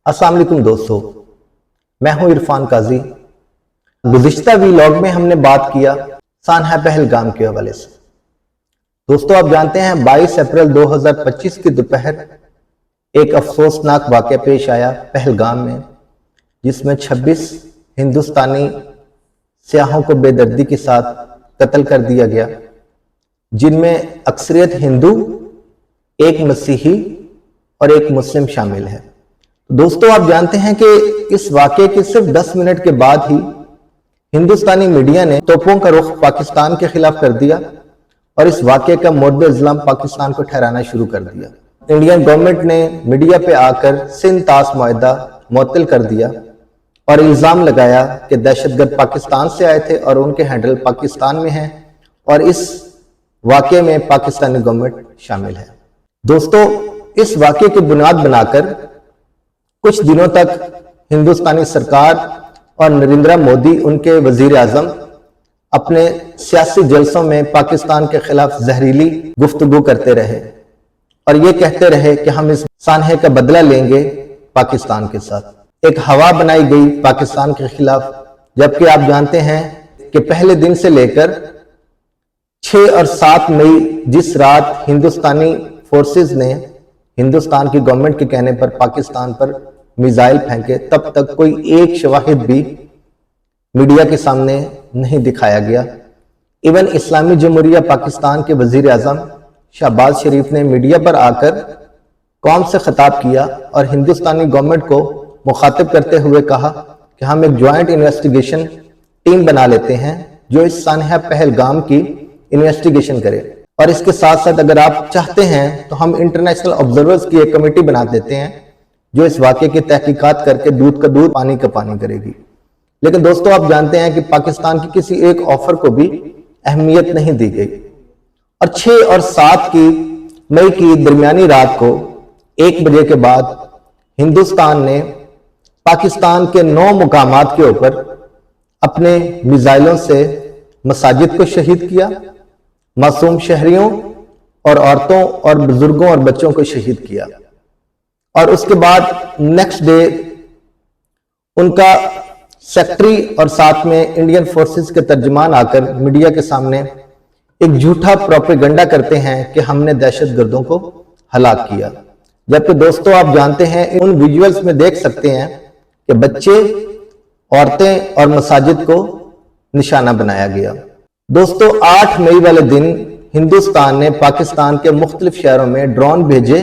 अस्सलाम वालेकुम दोस्तों, मैं हूं इरफान काजी। गुज़िश्ता व्लॉग में हमने बात किया सानहा पहलगाम के हवाले से। दोस्तों, आप जानते हैं 22 अप्रैल 2025 की दोपहर एक अफसोसनाक वाक़या पेश आया पहलगाम में, जिसमें 26 हिंदुस्तानी सियाहों को बेदर्दी के साथ कत्ल कर दिया गया, जिनमें अक्सरियत हिंदू, एक मसीही और एक मुस्लिम शामिल है। दोस्तों, आप जानते हैं कि इस वाक़ये के सिर्फ 10 मिनट के बाद ही हिंदुस्तानी मीडिया ने तोपों का रुख पाकिस्तान के खिलाफ कर दिया और इस वाक़ये का मोर्द इल्ज़ाम पाकिस्तान को ठहराना शुरू कर दिया। इंडियन गवर्नमेंट ने मीडिया पे आकर सिंध ताश मुआहदा मुअत्तल कर दिया और इल्ज़ाम लगाया कि दहशतगर्द पाकिस्तान से आए थे और उनके हैंडल पाकिस्तान में हैं और इस वाक़ये में पाकिस्तानी गवर्नमेंट शामिल है। दोस्तों, इस वाक़ये की बुनियाद बनाकर कुछ दिनों तक हिंदुस्तानी सरकार और नरेंद्र मोदी, उनके वजीर आजम, अपने सियासी जलसों में पाकिस्तान के खिलाफ जहरीली गुफ्तगू करते रहे और ये कहते रहे कि हम इस सानहे का बदला लेंगे पाकिस्तान के साथ। एक हवा बनाई गई पाकिस्तान के खिलाफ, जबकि आप जानते हैं कि पहले दिन से लेकर 6 और 7 मई जिस रात हिंदुस्तानी फोर्सेस ने हिंदुस्तान की गवर्नमेंट के कहने पर पाकिस्तान पर मिसाइल फेंके, तब तक कोई एक शवाहिद भी मीडिया के सामने नहीं दिखाया गया। इवन इस्लामी जमहूरिया पाकिस्तान के वजीर आजम शहबाज शरीफ ने मीडिया पर आकर कौम से खिताब किया और हिंदुस्तानी गवर्नमेंट को मुखातिब करते हुए कहा कि हम एक ज्वाइंट इन्वेस्टिगेशन टीम बना लेते हैं जो इस सानहा पहलगाम की इन्वेस्टिगेशन करे, और इसके साथ साथ अगर आप चाहते हैं तो हम इंटरनेशनल ऑब्जर्वर्स की एक कमेटी बना देते हैं जो इस वाक़ये की तहकीकात करके दूध का दूध पानी का पानी करेगी। लेकिन दोस्तों, आप जानते हैं कि पाकिस्तान की किसी एक ऑफर को भी अहमियत नहीं दी गई और 6 और 7 मई की दरमियानी रात को 1 बजे के बाद हिंदुस्तान ने पाकिस्तान के 9 मुकामात के ऊपर अपने मिसाइलों से मसाजिद को शहीद किया, मासूम शहरियों और औरतों और बुजुर्गों और बच्चों को शहीद किया। और उसके बाद नेक्स्ट डे उनका सेक्रेटरी और साथ में इंडियन फोर्सेस के तर्जुमान आकर मीडिया के सामने एक झूठा प्रोपेगेंडा करते हैं कि हमने दहशतगर्दों को हलाक किया, जबकि दोस्तों आप जानते हैं, उन विजुअल्स में देख सकते हैं कि बच्चे, औरतें और मसाजिद को निशाना बनाया गया। दोस्तों, 8 मई वाले दिन हिंदुस्तान ने पाकिस्तान के मुख्तलिफ शहरों में ड्रोन भेजे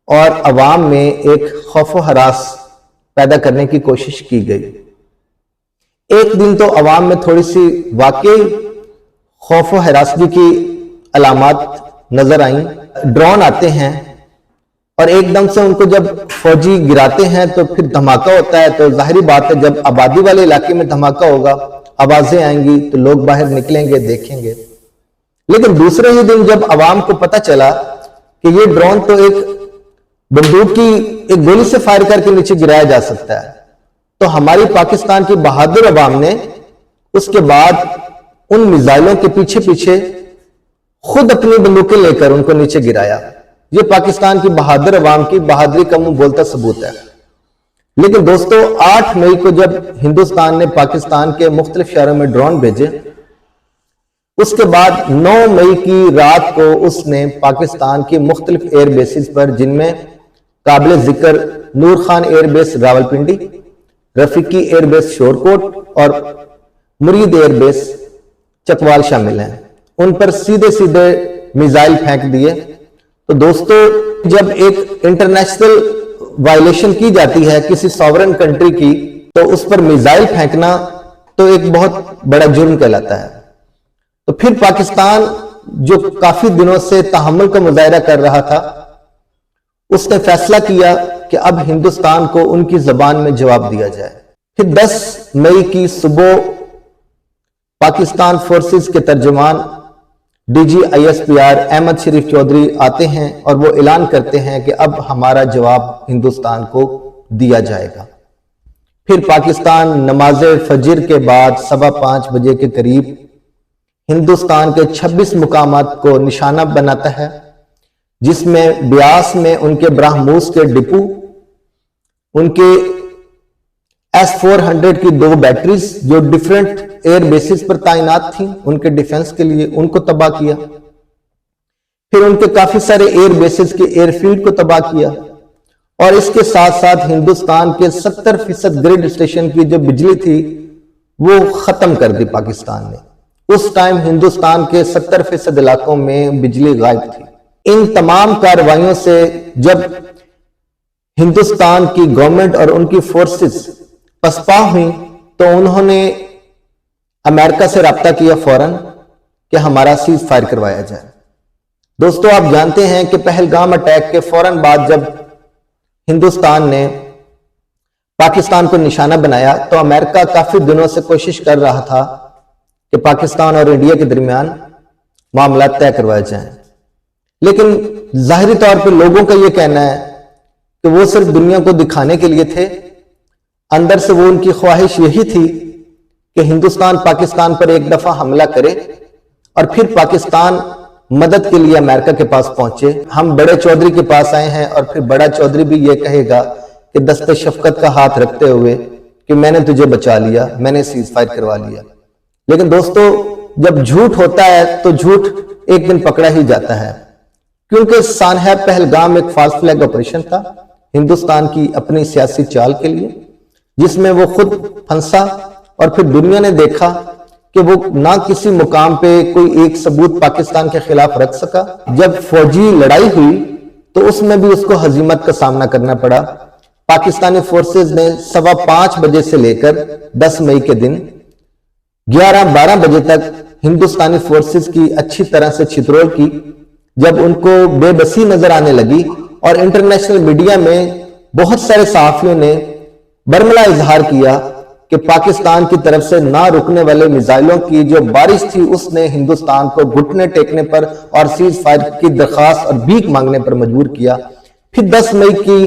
और अवाम में एक खौफ हरास पैदा करने की कोशिश की गई। एक दिन तो अवाम में थोड़ी सी वाकई खौफ हरासगी की अलामात नजर आई। ड्रोन आते हैं और एकदम से उनको जब फौजी गिराते हैं तो फिर धमाका होता है, तो जाहिर बात है जब आबादी वाले इलाके में धमाका होगा, आवाजें आएंगी तो लोग बाहर निकलेंगे, देखेंगे। लेकिन दूसरे ही दिन जब अवाम को पता चला कि ये ड्रोन तो एक बंदूक की एक गोली से फायर करके नीचे गिराया जा सकता है, तो हमारी पाकिस्तान की बहादुर अवाम ने उसके बाद उन मिसाइलों के पीछे पीछे खुद अपनी बंदूकें लेकर उनको नीचे गिराया। ये पाकिस्तान की बहादुर अवाम की बहादुरी का मुंह बोलता सबूत है। लेकिन दोस्तों, 8 मई को जब हिंदुस्तान ने पाकिस्तान के मुख्तलिफ शहरों में ड्रोन भेजे, उसके बाद 9 मई की रात को उसने पाकिस्तान की मुख्तलिफ एयर बेसिस पर, जिनमें काबिल जिक्र नूर खान एयरबेस रावलपिंडी, रफीकी एयरबेस शोरकोट और मुरीद एयरबेस चकवाल शामिल हैं, उन पर सीधे सीधे मिसाइल फेंक दिए। तो दोस्तों, जब एक इंटरनेशनल वायलेशन की जाती है किसी सॉवरन कंट्री की, तो उस पर मिसाइल फेंकना तो एक बहुत बड़ा जुर्म कहलाता है। तो फिर पाकिस्तान, जो काफी दिनों से तहम्मुल का मुजाहरा कर रहा था, उसने फैसला किया कि अब हिंदुस्तान को उनकी जबान में जवाब दिया जाए। फिर 10 मई की सुबह पाकिस्तान फोर्सेस के तर्जुमान DGISPR अहमद शरीफ चौधरी आते हैं और वो ऐलान करते हैं कि अब हमारा जवाब हिंदुस्तान को दिया जाएगा। फिर पाकिस्तान नमाज फजर के बाद 5:15 बजे के करीब हिंदुस्तान के 26 मुकामात को निशाना बनाता है, जिसमें ब्यास में उनके ब्राह्मूस के डिपो, ان کے S-400 की 2 बैटरीज जो डिफरेंट एयर बेसिस पर तैनात थी उनके डिफेंस के लिए, उनको तबाह किया। फिर उनके काफी सारे एयर बेसिस के एयरफील्ड को तबाह किया और इसके साथ साथ हिंदुस्तान के 70% ग्रिड स्टेशन की जो बिजली थी वो खत्म कर दी पाकिस्तान ने। उस टाइम हिंदुस्तान के 70% इलाकों में बिजली गायब थी। इन तमाम कार्रवाइयों से जब हिंदुस्तान की गवर्नमेंट और उनकी फोर्सेस पसपा हुई तो उन्होंने अमेरिका से राब्ता किया फौरन कि हमारा सीज फायर करवाया जाए। दोस्तों, आप जानते हैं कि पहलगाम अटैक के फौरन बाद जब हिंदुस्तान ने पाकिस्तान को निशाना बनाया तो अमेरिका काफी दिनों से कोशिश कर रहा था कि पाकिस्तान और इंडिया के दरमियान मामला तय करवाए जाएं। लेकिन जाहिरी तौर पर लोगों का यह कहना है कि वो सिर्फ दुनिया को दिखाने के लिए थे। अंदर से वो उनकी ख्वाहिश यही थी कि हिंदुस्तान पाकिस्तान पर एक दफा हमला करे और फिर पाकिस्तान मदद के लिए अमेरिका के पास पहुंचे। हम बड़े चौधरी के पास आए हैं और फिर बड़ा चौधरी भी ये कहेगा कि दस्ते शफकत का हाथ रखते हुए कि मैंने तुझे बचा लिया, मैंने सीज फायर करवा लिया। लेकिन दोस्तों, जब झूठ होता है तो झूठ एक दिन पकड़ा ही जाता है, क्योंकि सानहैब पहलगाम एक फास्ट फ्लैग ऑपरेशन था हिंदुस्तान की अपनी सियासी चाल के लिए, जिसमें वो खुद फंसा और फिर दुनिया ने देखा कि वो ना किसी मुकाम पे कोई एक सबूत पाकिस्तान के खिलाफ रख सका। जब फौजी लड़ाई हुई तो उसमें भी उसको हजीमत का सामना करना पड़ा। पाकिस्तानी फोर्सेस ने 5:15 बजे से लेकर 10 मई के दिन 11-12 बजे तक हिंदुस्तानी फोर्सेस की अच्छी तरह से छितरोल की। जब उनको बेबसी नजर आने लगी और इंटरनेशनल मीडिया में बहुत सारे सहाफियों ने बर्मला इजहार किया कि पाकिस्तान की तरफ से ना रुकने वाले मिसाइलों की जो बारिश थी उसने हिंदुस्तान को घुटने टेकने पर और सीज फायर की दरखास्त और भीख मांगने पर मजबूर किया। फिर 10 मई की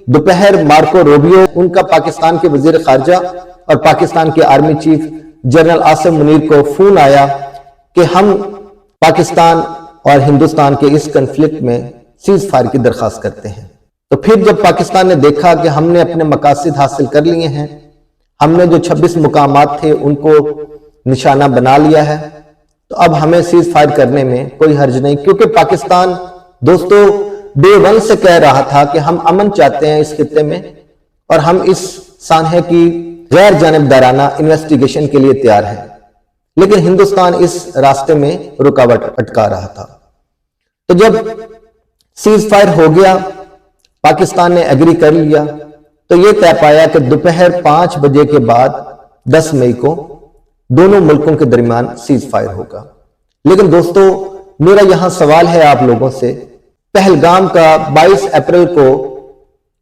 दोपहर मार्को रूबियो, उनका पाकिस्तान के वजीर खारजा और पाकिस्तान के army chief general Asim Munir को फोन आया कि हम पाकिस्तान और हिंदुस्तान के इस कन्फ्लिक्ट में सीज फायर की दरखास्त करते हैं। तो फिर जब पाकिस्तान ने देखा कि हमने अपने मकासद हासिल कर लिए हैं, हमने जो 26 मुकामात थे उनको निशाना बना लिया है, तो अब हमें सीज फायर करने में कोई हर्ज नहीं। क्योंकि पाकिस्तान दोस्तों डे 1 से कह रहा था कि हम अमन चाहते हैं इस खित्ते में और हम इस सानहे की गैर जानिबदाराना इन्वेस्टिगेशन के लिए तैयार हैं। लेकिन हिंदुस्तान इस रास्ते में रुकावट अटका रहा था। तो जब सीज फायर हो गया, पाकिस्तान ने एग्री कर लिया, तो यह तय पाया कि दोपहर 5 बजे के बाद 10 मई को दोनों मुल्कों के दरमियान सीज फायर होगा। लेकिन दोस्तों, मेरा यहां सवाल है आप लोगों से, पहलगाम का 22 अप्रैल को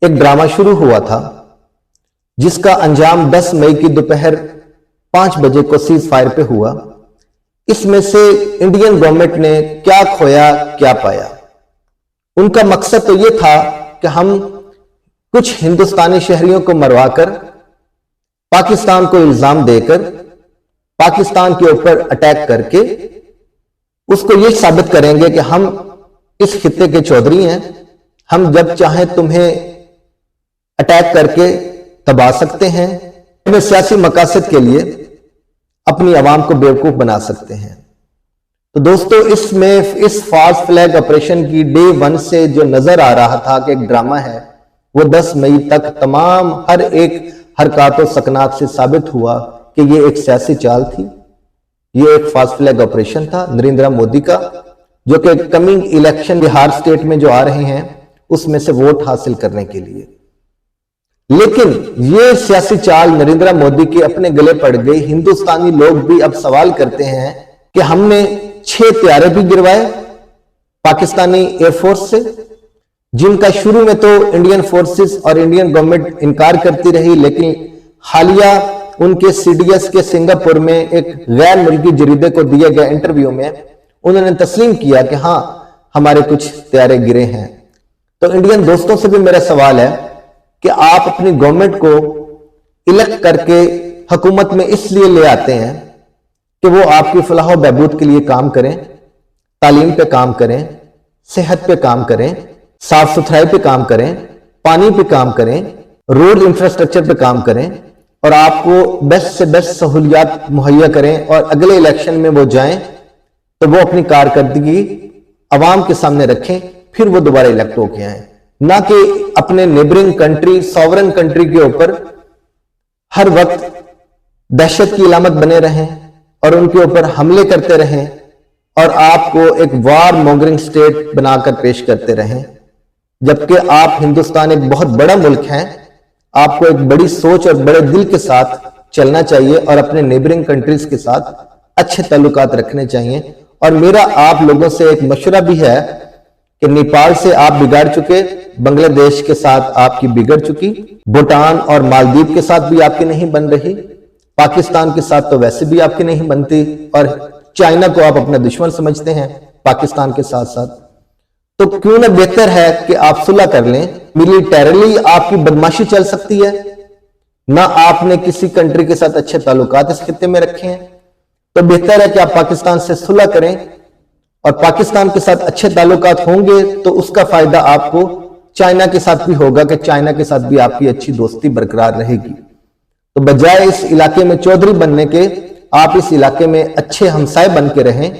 एक ड्रामा शुरू हुआ था जिसका अंजाम 10 मई की दोपहर 5 बजे को सीज फायर पे हुआ। इसमें से इंडियन गवर्नमेंट ने क्या खोया क्या पाया? उनका मकसद तो यह था कि हम कुछ हिंदुस्तानी शहरियों को मरवाकर पाकिस्तान को इल्जाम देकर पाकिस्तान के ऊपर अटैक करके उसको यह साबित करेंगे कि हम इस खित्ते के चौधरी हैं, हम जब चाहें तुम्हें अटैक करके दबा सकते हैं, अपने सियासी मकासद के लिए अपनी आवाम को बेवकूफ बना सकते हैं। तो दोस्तों, इसमें इस फास्ट फ्लैग ऑपरेशन की डे 1 से जो नजर आ रहा था कि एक ड्रामा है, वो 10 मई तक तमाम हर एक हरकत और सकनात से साबित हुआ कि ये एक सियासी चाल थी, ये एक फास्ट फ्लैग ऑपरेशन था नरेंद्र मोदी का, जो कि कमिंग इलेक्शन बिहार स्टेट में जो आ रहे हैं उसमें से वोट हासिल करने के लिए। लेकिन ये सियासी चाल नरेंद्र मोदी के अपने गले पड़ गई। हिंदुस्तानी लोग भी अब सवाल करते हैं कि हमने 6 तैयारे भी गिरवाए पाकिस्तानी एयरफोर्स से, जिनका शुरू में तो इंडियन फोर्सेस और इंडियन गवर्नमेंट इनकार करती रही, लेकिन हालिया उनके सीडीएस के सिंगापुर में एक गैर मुल्की जरीदे को दिए गए इंटरव्यू में उन्होंने तस्लीम किया कि हाँ, हमारे कुछ तैयारे गिरे हैं। तो इंडियन दोस्तों से भी मेरा सवाल है कि आप अपनी गवर्नमेंट को इलेक्ट करके हुकूमत में इसलिए ले आते हैं कि वो आपकी फलाह बहबूद के लिए काम करें, तालीम पे काम करें, सेहत पे काम करें, साफ सुथराई पे काम करें, पानी पे काम करें, रोड इंफ्रास्ट्रक्चर पे काम करें और आपको बेस्ट से बेस्ट सहूलियात मुहैया करें और अगले इलेक्शन में वो जाएं तो वो अपनी कारकर्दगी अवाम के सामने रखें, फिर वो दोबारा इलेक्ट होके आए, ना कि अपने नेबरिंग कंट्री, सॉवरन कंट्री के ऊपर हर वक्त दहशत की इलामत बने रहें और उनके ऊपर हमले करते रहें और आपको एक वार मॉन्गरिंग स्टेट बनाकर पेश करते रहें। जबकि आप हिंदुस्तान एक बहुत बड़ा मुल्क है, आपको एक बड़ी सोच और बड़े दिल के साथ चलना चाहिए और अपने नेबरिंग कंट्रीज के साथ अच्छे ताल्लुकात रखने चाहिए। और मेरा आप लोगों से एक मशवरा भी है कि नेपाल से आप बिगाड़ चुके, बांग्लादेश के साथ आपकी बिगड़ चुकी, भूटान और मालदीव के साथ भी आपकी नहीं बन रही, पाकिस्तान के साथ तो वैसे भी आपकी नहीं बनती, और चाइना को आप अपना दुश्मन समझते हैं पाकिस्तान के साथ साथ। तो क्यों ना बेहतर है कि आप सुलह कर लें। मिलिटरली आपकी बदमाशी चल सकती है, ना आपने किसी कंट्री के साथ अच्छे ताल्लुकात इस खित्ते में रखे हैं, तो बेहतर है कि आप पाकिस्तान से सुलह करें और पाकिस्तान के साथ अच्छे ताल्लुकात होंगे तो उसका फायदा आपको चाइना के साथ भी होगा कि चाइना के साथ भी आपकी अच्छी दोस्ती बरकरार रहेगी। तो बजाय इस इलाके में चौधरी बनने के, आप इस इलाके में अच्छे हमसाए बन के रहें